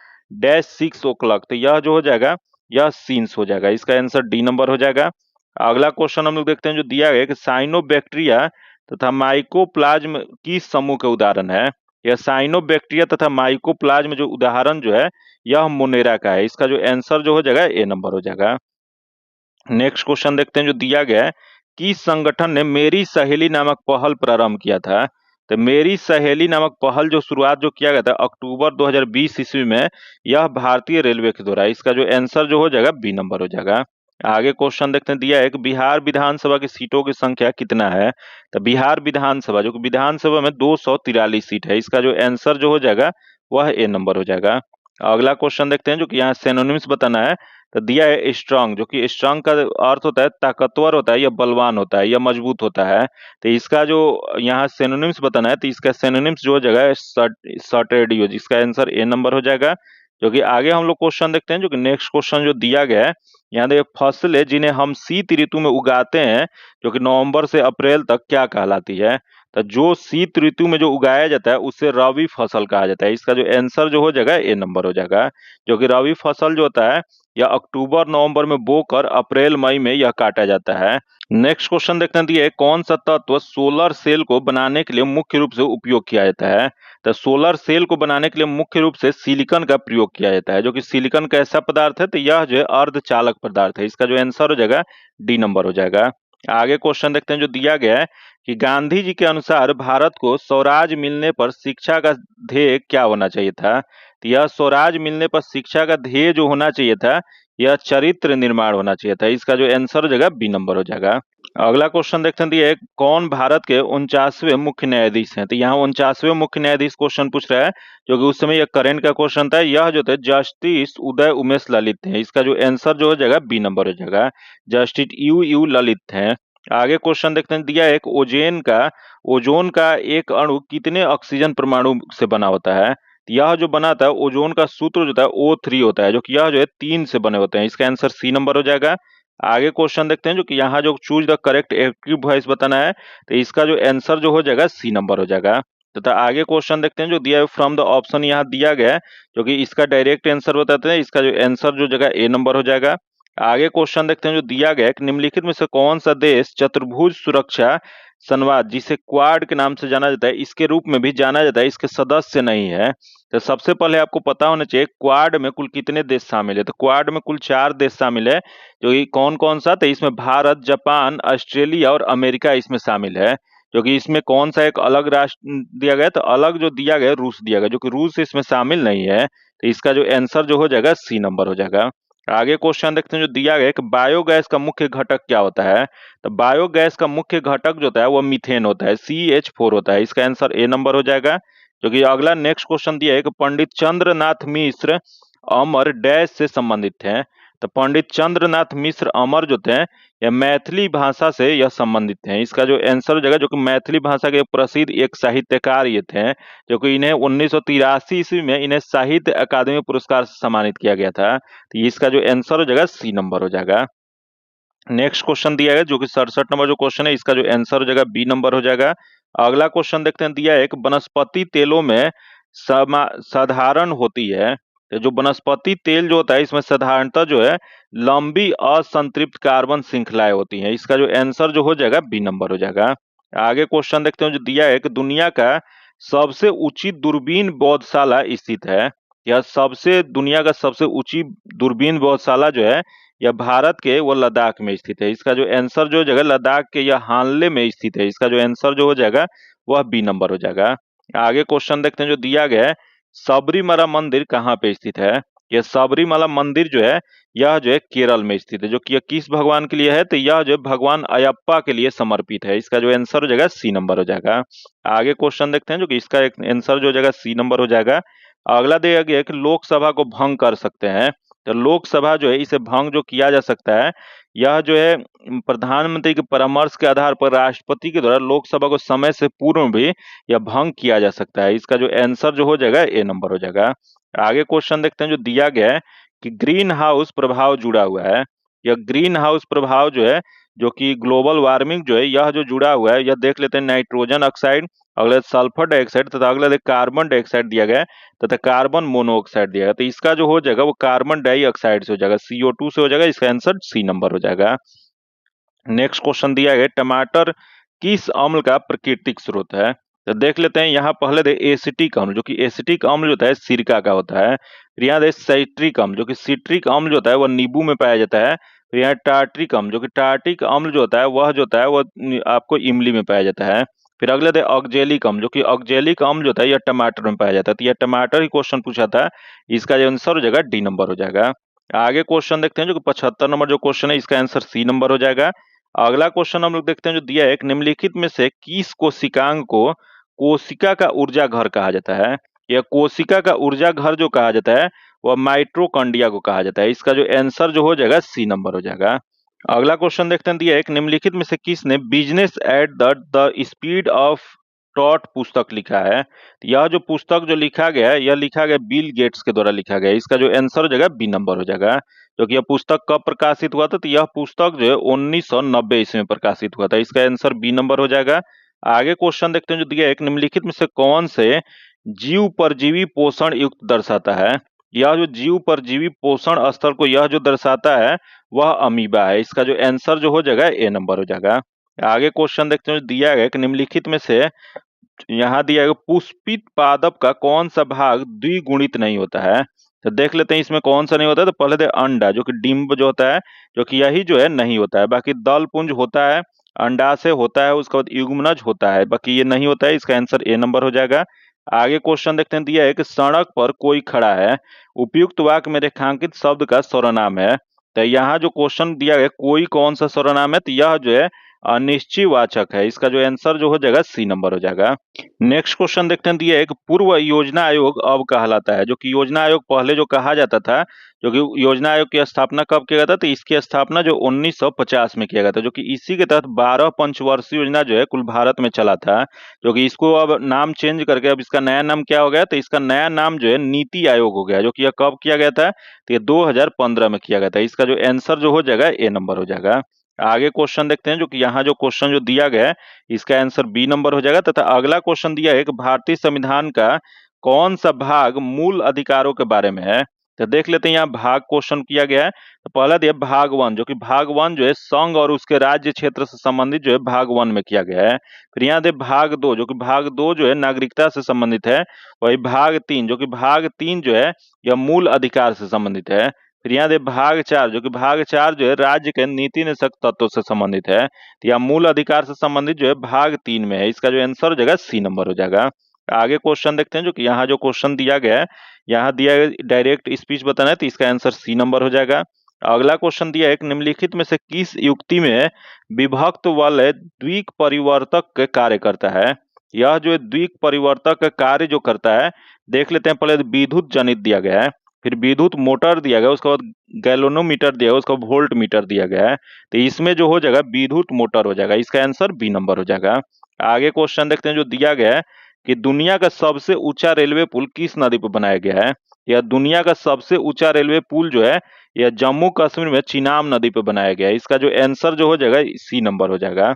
-6 o'clock, तो यह जो हो जाएगा यह सीन्स हो जाएगा। इसका आंसर डी नंबर हो जाएगा। अगला क्वेश्चन हम लोग देखते हैं जो दिया गया है कि साइनोबैक्टीरिया तथा माइकोप्लाज्म किस समूह के उदाहरण है। यह साइनोबैक्टीरिया तथा माइकोप्लाज्म जो उदाहरण जो है यह मोनेरा का है। इसका जो आंसर जो हो जाएगा ए नंबर हो जाएगा। नेक्स्ट क्वेश्चन देखते हैं जो दिया गया है, किस संगठन ने मेरी सहेली नामक पहल प्रारंभ किया था। तो मेरी सहेली नामक पहल जो शुरुआत जो किया गया था अक्टूबर 2020 ईस्वी में, यह भारतीय रेलवे के द्वारा। इसका जो आंसर जो हो जाएगा बी नंबर हो जाएगा। आगे क्वेश्चन देखते हैं, दिया है कि बिहार विधानसभा की सीटों की संख्या कितना है। तो बिहार विधानसभा जो कि विधानसभा में 243 सीट है। इसका जो आंसर जो हो जाएगा वह ए नंबर हो जाएगा। अगला क्वेश्चन देखते हैं जो कि यहाँ सिनोनिम्स बताना है। तो दिया है स्ट्रांग, जो कि स्ट्रांग का अर्थ होता है ताकतवर होता है या बलवान होता है या मजबूत होता है। तो इसका जो यहाँ सिनोनिम्स बताना है, तो इसका सिनोनिम्स जो हो जाएगा सर्टेडियो, जिसका आंसर ए नंबर हो जाएगा। जो कि आगे हम लोग क्वेश्चन देखते हैं जो कि नेक्स्ट क्वेश्चन जो दिया गया है, यहाँ देखिए फसलें जिन्हें हम शीत ऋतु में उगाते हैं जो कि नवंबर से अप्रैल तक क्या कहलाती है। तो जो शीत ऋतु में जो उगाया जाता है उसे रबी फसल कहा जाता है। इसका जो आंसर जो हो जाएगा ए नंबर हो जाएगा। जो कि रबी फसल जो होता है यह अक्टूबर नवंबर में बोकर अप्रैल मई में यह काटा जाता है। नेक्स्ट क्वेश्चन देखते हैं, दिए कौन सा तत्व सोलर सेल को बनाने के लिए मुख्य रूप से उपयोग किया जाता है। तो सोलर सेल को बनाने के लिए मुख्य रूप से सिलिकॉन का प्रयोग किया जाता है। जो कि सिलिकॉन का ऐसा पदार्थ है, तो यह जो है अर्धचालक पदार्थ है। इसका जो आंसर हो जाएगा डी नंबर हो जाएगा। आगे क्वेश्चन देखते हैं जो दिया गया है कि गांधी जी के अनुसार भारत को स्वराज मिलने पर शिक्षा का ध्येय क्या होना चाहिए था। तो यह स्वराज मिलने पर शिक्षा का ध्येय जो होना चाहिए था यह चरित्र निर्माण होना चाहिए था। इसका जो आंसर हो जाएगा बी नंबर हो जाएगा। अगला क्वेश्चन देखते हैं, दिए कौन भारत के 49वें मुख्य न्यायाधीश हैं। तो यहाँ 49वें मुख्य न्यायाधीश क्वेश्चन पूछ रहा है, जो कि उस समय यह करंट का क्वेश्चन था। यह जो थे जस्टिस उदय उमेश ललित हैं। इसका जो आंसर जो हो जाएगा बी नंबर हो जाएगा। जस्टिस यू ललित हैं। आगे क्वेश्चन देखते हैं, दिया एक ओजोन का एक अणु कितने ऑक्सीजन परमाणु से बना होता है। यह जो बना था ओजोन का सूत्र जो था O3 होता है, जो कि यह जो है 3 से बने होते हैं। इसका आंसर सी नंबर हो जाएगा। आगे क्वेश्चन देखते हैं जो कि यहाँ जो choose the correct active voice बताना है, तो इसका जो आंसर जो हो जाएगा सी नंबर हो जाएगा। तथा आगे क्वेश्चन देखते हैं जो दिया है फ्रॉम द ऑप्शन यहाँ दिया गया है, जो कि इसका डायरेक्ट आंसर बताते हैं। इसका जो आंसर जो जगह ए नंबर हो जाएगा। आगे क्वेश्चन देखते हैं जो दिया गया है कि निम्नलिखित में से कौन सा देश चतुर्भुज सुरक्षा संवाद जिसे क्वाड के नाम से जाना जाता है इसके रूप में भी जाना जाता है इसके सदस्य नहीं है। तो सबसे पहले आपको पता होना चाहिए क्वाड में कुल कितने देश शामिल है। तो क्वाड में कुल 4 देश शामिल है। जो कि कौन कौन सा, तो इसमें भारत, जापान, ऑस्ट्रेलिया और अमेरिका इसमें शामिल है। जो कि इसमें कौन सा एक अलग राष्ट्र दिया गया, तो अलग जो दिया गया रूस दिया गया, जो कि रूस इसमें शामिल नहीं है। तो इसका जो आंसर जो हो जाएगा सी नंबर हो जाएगा। आगे क्वेश्चन देखते हैं जो दिया गया है कि बायोगैस का मुख्य घटक क्या होता है। तो बायोगैस का मुख्य घटक जो होता है वो मीथेन होता है, CH4 होता है। इसका आंसर ए नंबर हो जाएगा। जो कि अगला नेक्स्ट क्वेश्चन दिया है कि पंडित चंद्रनाथ मिश्र अमर डैश से संबंधित हैं। तो पंडित चंद्रनाथ मिश्र अमर जो थे यह मैथिली भाषा से यह संबंधित हैं। इसका जो आंसर हो जाएगा, जो कि मैथिली भाषा के प्रसिद्ध एक साहित्यकार ये थे, जो कि इन्हें 1983 ईस्वी में इन्हें साहित्य अकादमी पुरस्कार से सम्मानित किया गया था। तो इसका जो आंसर हो जाएगा सी नंबर हो जाएगा। नेक्स्ट क्वेश्चन दिया है जो कि 67 नंबर जो क्वेश्चन है इसका जो आंसर हो जाएगा बी नंबर हो जाएगा। अगला क्वेश्चन देखते हैं दिया है कि वनस्पति तेलों में साधारण होती है। तो जो वनस्पति तेल जो होता है इसमें साधारणतः जो है लंबी असंतृप्त कार्बन श्रृंखलाएं होती हैं। इसका जो आंसर जो हो जाएगा बी नंबर हो जाएगा। आगे क्वेश्चन देखते हैं जो दिया है कि दुनिया का सबसे ऊंची दूरबीन बौद्धशाला स्थित है। यह सबसे दुनिया का सबसे ऊंची दूरबीन बौद्धशाला जो है यह भारत के वो लद्दाख में स्थित है। इसका जो आंसर जो हो जाएगा लद्दाख के यह हानले में स्थित है। इसका जो आंसर जो हो जाएगा वह बी नंबर हो जाएगा। आगे क्वेश्चन देखते हैं जो दिया गया है सबरीमला मंदिर कहाँ पे स्थित है। यह सबरीमला मंदिर जो है यह जो है केरल में स्थित है। जो कि यह किस भगवान के लिए है, तो यह जो है भगवान अयप्पा के लिए समर्पित है। इसका जो आंसर हो जाएगा सी नंबर हो जाएगा। आगे क्वेश्चन देखते हैं जो कि इसका एक आंसर जो हो जाएगा सी नंबर हो जाएगा। अगला दिया गया है कि लोकसभा को भंग कर सकते हैं। तो लोकसभा जो है इसे भंग जो किया जा सकता है यह जो है प्रधानमंत्री के परामर्श के आधार पर राष्ट्रपति के द्वारा लोकसभा को समय से पूर्व भी यह भंग किया जा सकता है। इसका जो आंसर जो हो जाएगा ए नंबर हो जाएगा। आगे क्वेश्चन देखते हैं जो दिया गया है कि ग्रीन हाउस प्रभाव जुड़ा हुआ है। यह ग्रीन हाउस प्रभाव जो है जो कि ग्लोबल वार्मिंग जो है यह जो जुड़ा हुआ है, यह देख लेते हैं नाइट्रोजन ऑक्साइड, अगले सल्फर डाइऑक्साइड तथा अगला कार्बन डाइऑक्साइड दिया गया है तथा कार्बन मोनोऑक्साइड दिया गया। तो इसका जो हो जाएगा वो कार्बन डाइऑक्साइड से हो जाएगा, CO2 से हो जाएगा। इसका आंसर सी नंबर हो जाएगा। नेक्स्ट क्वेश्चन दिया गया टमाटर किस अम्ल का प्राकृतिक स्रोत है। तो देख लेते हैं यहाँ पहले दे एसिटिक अम्ल, जो कि एसिटिक अम्ल जो होता है सिरका का होता है। फिर यहाँ दे साइट्रिक अम्ल, जो कि सिट्रिक अम्ल जो होता है वह नींबू में पाया जाता है। फिर यहाँ टार्ट्रिक अम्ल, जो कि टार्टिक अम्ल जो होता है वह जो होता है वह आपको इमली में पाया जाता है। फिर अगले दे ऑक्जेलिक अम्ल, जो कि ऑक्जेलिक अम्ल जो होता है यह टमाटर में पाया जाता है। तो यह टमाटर ही क्वेश्चन पूछा था, इसका जो आंसर हो जाएगा डी नंबर हो जाएगा। आगे क्वेश्चन देखते हैं जो कि 75 नंबर जो क्वेश्चन है इसका आंसर सी नंबर हो जाएगा। अगला क्वेश्चन हम लोग देखते हैं जो दिया है एक निम्नलिखित में से किस कोशिकांग को कोशिका का ऊर्जा घर कहा जाता है। यह कोशिका का ऊर्जा घर जो कहा जाता है वह माइटोकॉन्ड्रिया को कहा जाता है। इसका जो आंसर जो हो जाएगा सी नंबर हो जाएगा। अगला क्वेश्चन देखते हैं दिया है एक निम्नलिखित में से किसने business at the speed of taught पुस्तक लिखा है। यह जो पुस्तक जो लिखा गया है यह लिखा गया बिल गेट्स के द्वारा लिखा गया है। इसका जो आंसर हो जाएगा बी नंबर हो जाएगा। जो कि यह पुस्तक कब प्रकाशित हुआ था, तो यह पुस्तक जो है 1990 ईस्वी में प्रकाशित हुआ था। इसका आंसर बी नंबर हो जाएगा। आगे क्वेश्चन देखते हैं जो दिया है एक निम्नलिखित में से कौन से जीव परजीवी पोषण युक्त दर्शाता है। यह जो जीव परजीवी पोषण स्तर को यह जो दर्शाता है वह अमीबा है। इसका जो आंसर जो हो जाएगा ए नंबर हो जाएगा। आगे क्वेश्चन देखते हैं जो दिया गया कि निम्नलिखित में से यहाँ दिया गया पुष्पित पादप का कौन सा भाग द्विगुणित नहीं होता है। तो देख लेते हैं इसमें कौन सा नहीं होता है। तो पहले दे अंडा, जो कि डिंब जो होता है, जो कि यही जो है नहीं होता है। बाकी दल पुंज होता है, अंडाशय होता है, उसके बाद युग्मनज होता है, बाकी ये नहीं होता है। इसका आंसर ए नंबर हो जाएगा। आगे क्वेश्चन देखते हैं दिया है कि सड़क पर कोई खड़ा है, उपयुक्त वाक्य में रेखांकित शब्द का सर्वनाम है। तो यहाँ जो क्वेश्चन दिया गया कोई कौन सा सर्वनाम है, तो यह जो है अनिश्चयवाचक है। इसका जो आंसर जो हो जाएगा सी नंबर हो जाएगा। नेक्स्ट क्वेश्चन देखते हैं दिया है कि पूर्व योजना आयोग अब कहलाता है। जो कि योजना आयोग पहले जो कहा जाता था, जो कि योजना आयोग की स्थापना कब किया गया था, तो इसकी स्थापना जो 1950 में किया गया था। जो कि इसी के तहत 12 पंचवर्षीय योजना जो है कुल भारत में चला था। जो कि इसको अब नाम चेंज करके अब इसका नया नाम क्या हो गया, तो इसका नया नाम जो है नीति आयोग हो गया। जो कि यह कब किया गया था, तो ये 2015 में किया गया था। इसका जो आंसर जो हो जाएगा ए नंबर हो जाएगा। आगे क्वेश्चन देखते हैं जो कि यहाँ जो क्वेश्चन जो दिया गया है इसका आंसर बी नंबर हो जाएगा। तथा अगला क्वेश्चन दिया है कि भारतीय संविधान का कौन सा भाग मूल अधिकारों के बारे में है। तो देख लेते हैं यहाँ भाग क्वेश्चन किया गया है। तो पहला दिया भाग 1, जो कि भाग 1 जो है संघ और उसके राज्य क्षेत्र से संबंधित जो है भाग 1 में किया गया है। फिर यहाँ दे भाग 2, जो कि भाग 2 जो है नागरिकता से संबंधित है। वही भाग 3, जो कि भाग 3 जो है यह मूल अधिकार से संबंधित है। फिर यहाँ दे भाग 4, जो कि भाग 4 जो है राज्य के नीति निषेध तत्वों से संबंधित है। तो यह मूल अधिकार से संबंधित जो है भाग 3 में है। इसका जो आंसर हो जाएगा सी नंबर हो जाएगा। आगे क्वेश्चन देखते हैं, जो कि यहाँ जो क्वेश्चन दिया गया है, यहाँ दिया गया डायरेक्ट स्पीच बताना है, तो इसका आंसर सी नंबर हो जाएगा। अगला क्वेश्चन दिया है, निम्नलिखित में से किस युक्ति में विभक्त वाले द्विक परिवर्तक के कार्य करता है। यह जो द्विक परिवर्तक का कार्य जो करता है, देख लेते हैं। पहले विद्युत जनित दिया गया है, फिर विद्युत मोटर दिया गया, उसके बाद गैलोनोमीटर दिया गया, उसका वोल्ट मीटर दिया गया है। तो इसमें जो हो जाएगा विद्युत मोटर हो जाएगा। इसका आंसर बी नंबर हो जाएगा। आगे क्वेश्चन देखते हैं, जो दिया गया है कि दुनिया का सबसे ऊंचा रेलवे पुल किस नदी पर बनाया गया है। यह दुनिया का सबसे ऊंचा रेलवे पुल जो है यह जम्मू कश्मीर में चिनाब नदी पर बनाया गया है। इसका जो आंसर जो हो जाएगा सी नंबर हो जाएगा।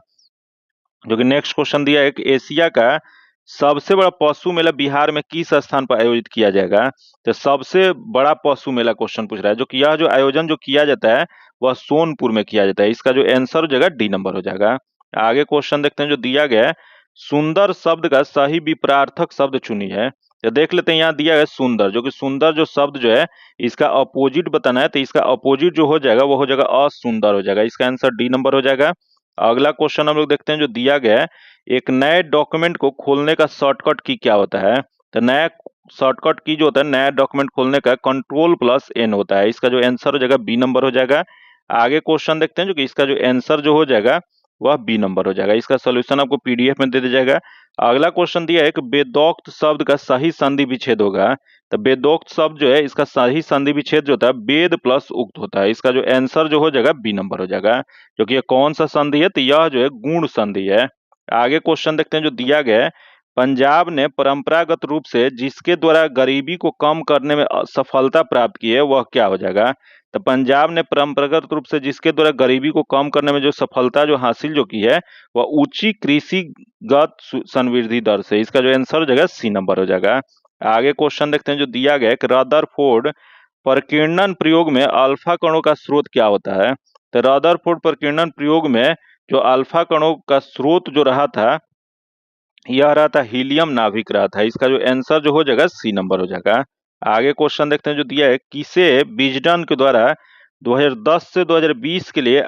जो कि नेक्स्ट क्वेश्चन दिया है कि एशिया का सबसे बड़ा पशु मेला बिहार में किस स्थान पर आयोजित किया जाएगा। तो सबसे बड़ा पशु मेला क्वेश्चन पूछ रहा है, जो कि यह जो आयोजन जो किया जाता है वह सोनपुर में किया जाता है। इसका जो आंसर हो जाएगा डी नंबर हो जाएगा। आगे क्वेश्चन देखते हैं, जो दिया गया है सुंदर शब्द का सही विपरार्थक शब्द चुनी है। तो देख लेते हैं, यहाँ दिया है सुंदर, जो कि सुंदर जो शब्द जो है इसका अपोजिट बताना है। तो इसका अपोजिट जो हो जाएगा वो हो जाएगा असुंदर हो जाएगा। इसका आंसर डी नंबर हो जाएगा। अगला क्वेश्चन हम लोग देखते हैं, जो दिया गया है एक नए डॉक्यूमेंट को खोलने का शॉर्टकट की क्या होता है। तो नया शॉर्टकट की जो होता है नया डॉक्यूमेंट खोलने का Ctrl+N होता है। इसका जो आंसर हो जाएगा बी नंबर हो जाएगा। आगे क्वेश्चन देखते हैं, जो कि इसका जो आंसर जो हो जाएगा वह बी नंबर हो जाएगा। इसका सोल्यूशन आपको पीडीएफ में दे दिया जाएगा। अगला क्वेश्चन दिया है कि वेदोक्त शब्द का सही संधि विच्छेद होगा। तो वेदोक्त शब्द जो है इसका सही संधि विच्छेद जो होता है वेद प्लस उक्त होता है। इसका जो आंसर जो हो जाएगा बी नंबर हो जाएगा, जो कि यह कौन सा संधि है, तो यह जो है गुण संधि है। आगे क्वेश्चन देखते हैं, जो दिया गया है पंजाब ने परंपरागत रूप से जिसके द्वारा गरीबी को कम करने में सफलता प्राप्त की है वह क्या हो जाएगा। तो पंजाब ने परंपरागत रूप से जिसके द्वारा गरीबी को कम करने में जो सफलता जो हासिल जो की है वह ऊंची कृषिगत संवृद्धि दर से। इसका जो आंसर हो जाएगा सी नंबर हो जाएगा। आगे क्वेश्चन देखते हैं, जो दिया गया है कि रदरफोर्ड प्रकीर्णन प्रयोग में अल्फा कणों का स्रोत क्या होता है। तो रदरफोर्ड प्रकीर्णन प्रयोग में जो अल्फा कणों का स्रोत जो रहा था यह रहा था हीलियम नाभिक रहा था। इसका जो आंसर जो हो जाएगा सी नंबर हो जाएगा। आगे क्वेश्चन देखते हैं, जो दिया है किसे विजडन के द्वारा 2010 से 2020 के लिए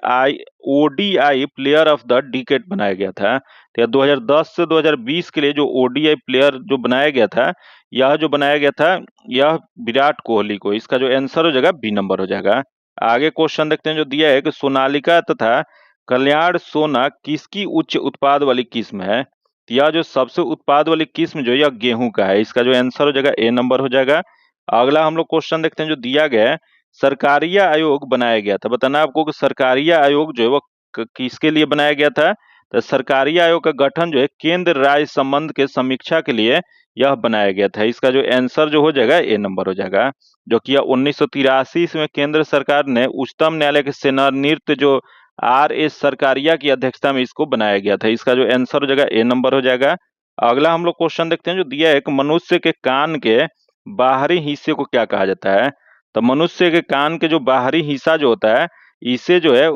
ODI player of the decade बनाया गया था। तो 2010 से 2020 के लिए जो ओडीआई प्लेयर जो बनाया गया था यह जो बनाया गया था यह विराट कोहली को। इसका जो आंसर हो जाएगा बी नंबर हो जाएगा। आगे क्वेश्चन देखते हैं, जो दिया है कि सोनालिका तथा कल्याण सोना किसकी उच्च उत्पाद वाली किस्म है। यह जो सबसे उत्पाद वाली किस्म जो यह गेहूं का है। इसका जो आंसर हो जाएगा ए नंबर हो जाएगा। अगला हम लोग क्वेश्चन देखते हैं, जो दिया गया है सरकारिया आयोग बनाया गया था। बताना आपको कि सरकारिया आयोग जो है वो किसके लिए बनाया गया था। तो सरकारिया आयोग का गठन जो है केंद्र राज्य संबंध के समीक्षा के लिए यह बनाया गया था। इसका जो आंसर जो हो जाएगा ए नंबर हो जाएगा, जो कि 1983 में केंद्र सरकार ने उच्चतम न्यायालय के सेवानिवृत्त जो RS सरकारिया की अध्यक्षता में इसको बनाया गया था। इसका जो आंसर हो जाएगा ए नंबर हो जाएगा। अगला हम लोग क्वेश्चन देखते हैं, जो दिया है कि मनुष्य के कान के बाहरी हिस्से को क्या कहा जाता है। तो मनुष्य के कान के जो बाहरी हिस्सा जो होता है इसे जो है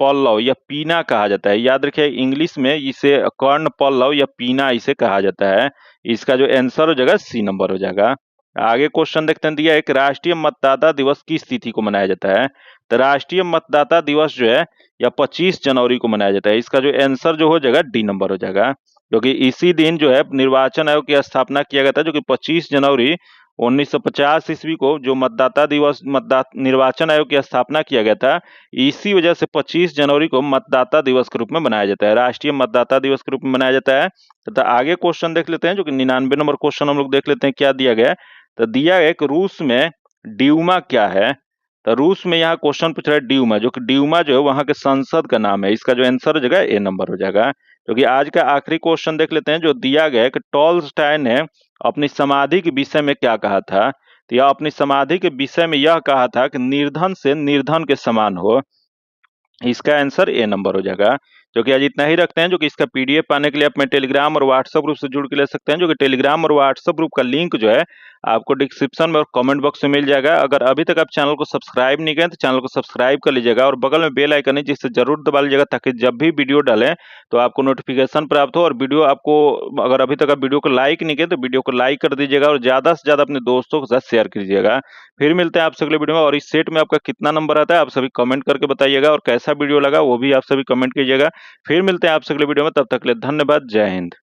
पल्लव या पीना कहा जाता है। याद रखिए इंग्लिश में इसे कर्ण पल्लव या पीना इसे कहा जाता है। इसका जो आंसर हो जाएगा सी नंबर हो जाएगा। आगे क्वेश्चन देखते हैं, दिया है कि राष्ट्रीय मतदाता दिवस किस तिथि को मनाया जाता है। तो राष्ट्रीय मतदाता दिवस जो है या 25 जनवरी को मनाया जाता है। इसका जो आंसर जो हो जाएगा डी नंबर हो जाएगा, क्योंकि इसी दिन जो है निर्वाचन आयोग की स्थापना किया गया था, जो कि 25 जनवरी 1950 ईस्वी को जो मतदाता दिवस निर्वाचन आयोग की स्थापना किया गया था। इसी वजह से 25 जनवरी को मतदाता दिवस के रूप में मनाया जाता है, राष्ट्रीय मतदाता दिवस के रूप में मनाया जाता है। तथा आगे क्वेश्चन देख लेते हैं, जो कि 99 नंबर क्वेश्चन हम लोग देख लेते हैं क्या दिया गया है। तो दिया है कि रूस में ड्यूमा क्या है। तो रूस में यहाँ क्वेश्चन पूछ रहा है ड्यूमा, जो कि ड्यूमा जो है वहां के संसद का नाम है। इसका जो आंसर हो जाएगा ए नंबर हो जाएगा। क्योंकि आज का आखिरी क्वेश्चन देख लेते हैं, जो दिया गया है कि टॉलस्टॉय ने अपनी समाधि के विषय में क्या कहा था। तो यह अपनी समाधि के विषय में यह कहा था कि निर्धन से निर्धन के समान हो। इसका आंसर ए नंबर हो जाएगा। जो कि आज इतना ही रखते हैं। जो कि इसका पीडीएफ पाने के लिए आप में टेलीग्राम और व्हाट्सएप ग्रुप से जुड़ के ले सकते हैं। जो कि टेलीग्राम और व्हाट्सएप ग्रुप का लिंक जो है आपको डिस्क्रिप्शन में और कमेंट बॉक्स में मिल जाएगा। अगर अभी तक आप चैनल को सब्सक्राइब नहीं किए तो चैनल को सब्सक्राइब कर लीजिएगा और बगल में बेल आइकन है जिसे जरूर दबा लीजिएगा ताकि जब भी वीडियो डालें तो आपको नोटिफिकेशन प्राप्त हो। और वीडियो आपको, अगर अभी तक आप वीडियो को लाइक नहीं किए तो वीडियो को लाइक कर दीजिएगा और ज्यादा से ज्यादा अपने दोस्तों के साथ शेयर कीजिएगा। फिर मिलते हैं आपसे अगले वीडियो में। और इस सेट में आपका कितना नंबर आता है आप सभी कमेंट करके बताइएगा और कैसा वीडियो लगा वो भी आप सभी कमेंट कीजिएगा। फिर मिलते हैं आपसे अगले वीडियो में, तब तक के लिए धन्यवाद। जय हिंद।